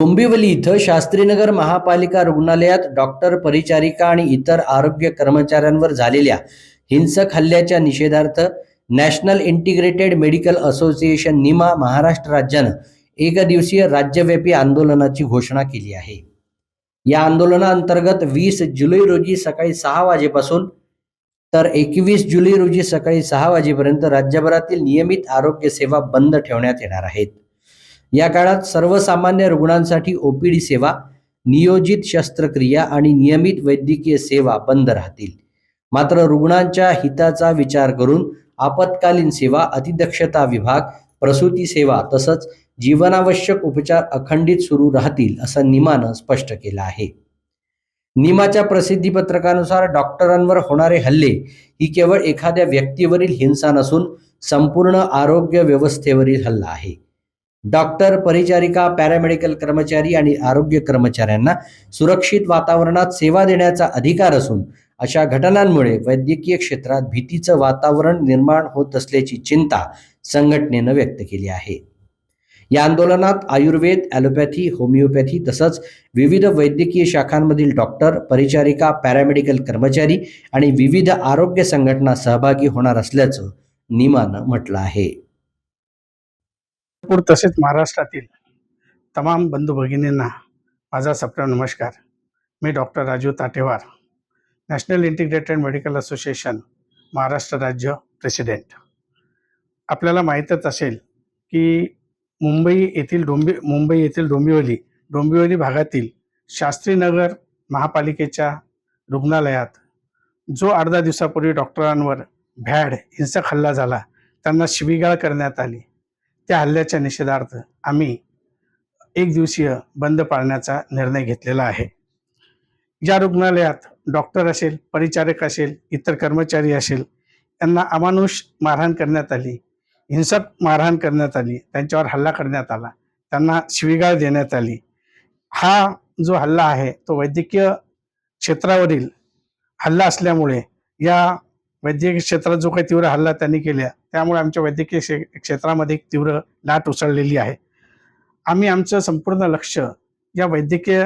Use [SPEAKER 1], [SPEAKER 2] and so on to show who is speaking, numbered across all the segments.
[SPEAKER 1] डोंबिवली इथं शास्त्रीनगर महापालिका रुग्णालयात डॉक्टर, परिचारिका आणि इतर आरोग्य कर्मचाऱ्यांवर झालेल्या हिंसक हल्ल्याच्या निषेधार्थ national integrated medical association Nima Maharashtra राज्यानं एकदिवसीय राज्यव्यापी आंदोलनाची घोषणा केली आहे. या आंदोलनाअंतर्गत 20 जुलै रोजी सकाळी 6 वाजेपासून तर 21 जुलै रोजी सकाळी 6 वाजेपर्यंत राज्यभरातील नियमित आरोग्य सेवा बंद ठेवण्यात येणार आहेत. या काळात सर्वसामान्य रुग्णांसाठी ओपीडी सेवा, नियोजित शस्त्रक्रिया आणि नियमित वैद्यकीय सेवा बंद राहतील. मात्र रुग्णांच्या हिताचा विचार करून आपत्कालीन सेवा, अतिदक्षता विभाग, प्रसूती सेवा तसंच जीवनावश्यक उपचार अखंडित सुरू राहतील असं निमानं स्पष्ट केलं आहे. निमाच्या प्रसिद्धीपत्रकानुसार डॉक्टरांवर होणारे हल्ले ही केवळ एखाद्या व्यक्तीवरील हिंसा नसून संपूर्ण आरोग्य व्यवस्थेवरील हल्ला आहे. डॉक्टर, परिचारिका, पॅरामेडिकल कर्मचारी आणि आरोग्य कर्मचाऱ्यांना सुरक्षित वातावरणात सेवा देण्याचा अधिकार असून अशा घटनांमुळे वैद्यकीय क्षेत्रात भीतीचं वातावरण निर्माण होत असल्याची चिंता संघटनेनं व्यक्त केली आहे. या आंदोलनात आयुर्वेद, ॲलोपॅथी, होमिओपॅथी तसंच विविध वैद्यकीय शाखांमधील डॉक्टर, परिचारिका, पॅरामेडिकल कर्मचारी आणि विविध आरोग्य संघटना सहभागी होणार असल्याचं निमानं म्हटलं आहे.
[SPEAKER 2] तसेच महाराष्ट्रातील तमाम बंधू भगिनींना माझा सप्रेम नमस्कार. मी doctor Raju Tatewar, national integrated medical association Maharashtra राज्य प्रेसिडेंट. आपल्याला माहीतच असेल की मुंबई येथील डोंबिवली भागातील शास्त्रीनगर महापालिकेच्या रुग्णालयात जो अर्धा दिवसापूर्वी डॉक्टरांवर भ्याड हिंसक हल्ला झाला, त्यांना शिवीगाळ करण्यात आली, त्या हल्ल्याच्या निषेधार्थ आम्ही एक दिवसीय बंद पाळण्याचा निर्णय घेतलेला आहे. या रुग्णालयात डॉक्टर असेल, परिचारक असेल, इतर कर्मचारी असेल, यांना अमानुष मारहाण करण्यात आली, हिंसक मारहाण करण्यात आली, त्यांच्यावर हल्ला करण्यात आला, त्यांना शिवीगाळ देण्यात आली. हा जो हल्ला आहे तो वैद्यकीय क्षेत्रावरील हल्ला असल्यामुळे या वैद्यकीय क्षेत्रात जो काही तीव्र हल्ला त्यांनी केला त्यामुळे आमच्या वैद्यकीय क्षेत्रामध्ये एक तीव्र लाट उसळलेली आहे. आम्ही आमचं संपूर्ण लक्ष या वैद्यकीय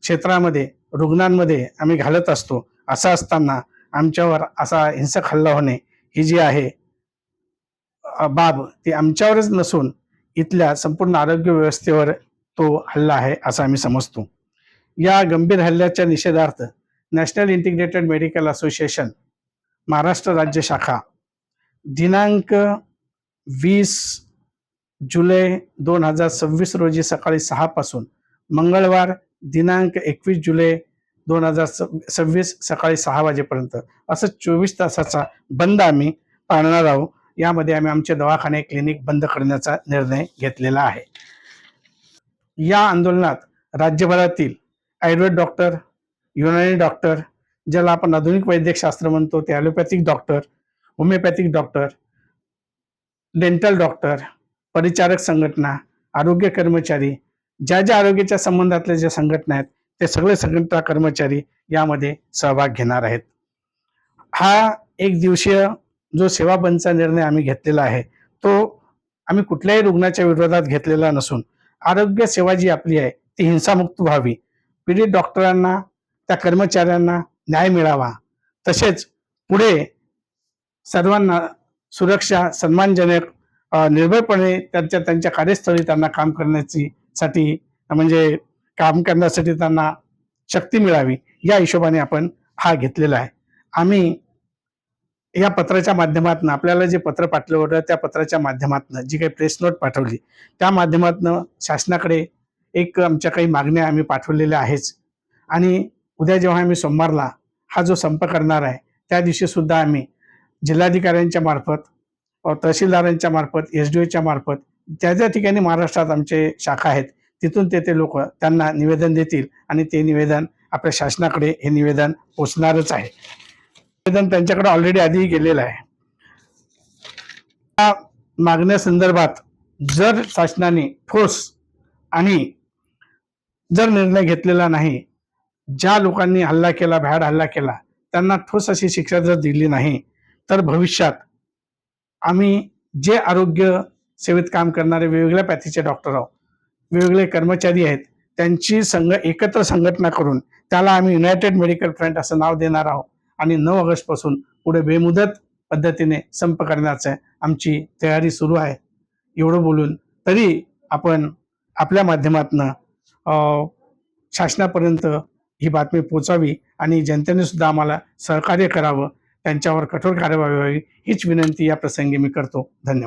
[SPEAKER 2] क्षेत्रामध्ये, रुग्णांमध्ये आम्ही घालत असतो. असं असताना आमच्यावर असा हिंसक हल्ला होणे ही जी आहे बाब ती आमच्यावरच नसून इथल्या संपूर्ण आरोग्य व्यवस्थेवर तो हल्ला आहे असं आम्ही समजतो. या गंभीर हल्ल्याच्या निषेधार्थ national integrated medical association Maharashtra राज्य शाखा दिनांक 20 जुलै 2026 रोजी सकाळी 6 पासून मंगळवार दिनांक 21 जुलै 2026 सकाळी 6 वाजेपर्यंत असं 24 तासाचा बंद आम्ही पाळणार आहोत. यामध्ये आम्ही आमचे दवाखाने, क्लिनिक बंद करण्याचा निर्णय घेतलेला आहे. या आंदोलनात राज्यभरातील आयुर्वेद डॉक्टर, युनानी डॉक्टर, ज्याला आपण आधुनिक वैद्यकशास्त्र म्हणतो, ते allopathic doctor, homeopathic doctor, dental doctor, परिचारक संघटना, आरोग्य कर्मचारी, ज्या आरोग्याच्या संबंधातल्या ज्या संघटना आहेत ते सगळे संघटना कर्मचारी यामध्ये सहभाग घेणार आहेत. हा एक दिवसीय जो सेवा बंदचा निर्णय आम्ही घेतलेला आहे तो आम्ही कुठल्याही रुग्णाच्या विरोधात घेतलेला नसून आरोग्य सेवा जी आपली आहे ती हिंसामुक्त व्हावी, पीडित डॉक्टरांना, त्या कर्मचाऱ्यांना न्याय मिळावा, तसेच पुढे सर्वांना सुरक्षा, सन्मानजनक, निर्भयपणे त्यांच्या कार्यस्थळी त्यांना काम करण्यासाठी त्यांना शक्ती मिळावी या हिशोबाने आपण हा घेतलेला आहे. आम्ही या पत्राच्या माध्यमातून, आपल्याला जे पत्र पाठवलं होतं त्या पत्राच्या माध्यमातून, जी काही प्रेस नोट पाठवली त्या माध्यमातून शासनाकडे एक आमच्या काही मागण्या आम्ही पाठवलेल्या आहेच. आणि उद्या जेव्हा आम्ही सोमवारला हा जो संप करणार आहे त्या दिवशी सुद्धा आम्ही जिल्हाधिकाऱ्यांच्या मार्फत, तहसीलदारांच्या मार्फत, SDOच्या मार्फत, त्या ठिकाणी महाराष्ट्रात आमचे शाखा आहेत तिथून ते लोक त्यांना निवेदन देतील आणि ते निवेदन आपल्या शासनाकडे हे निवेदन पोचणारच आहे. निवेदन त्यांच्याकडे ऑलरेडी आधी गेलेलं आहे. या मागण्यासंदर्भात जर शासनाने ठोस आणि जर निर्णय घेतलेला नाही, ज्या लोकांनी हल्ला केला, भ्याड हल्ला केला, त्यांना ठोस अशी शिक्षा जर दिली नाही तर भविष्यात आम्ही जे आरोग्य सेवेत काम करणारे वेगवेगळ्या पॅथीचे डॉक्टर आहोत, वेगवेगळे कर्मचारी आहेत, त्यांची एकत्र संघटना करून त्याला आम्ही युनायटेड मेडिकल फ्रंट असं नाव देणार आहोत आणि 9 ऑगस्टपासून पुढे बेमुदत पद्धतीने संप करण्याची आमची तयारी सुरू आहे. एवढं बोलून तरी आपण आपल्या माध्यमातनं शासनापर्यंत ही बातमी पोहोचावी आणि जनतेने सुद्धा आम्हाला सहकार्य करावं, त्यांच्यावर कठोर कार्यवाही व्हावी हीच विनंती या प्रसंगी मी करतो. धन्यवाद.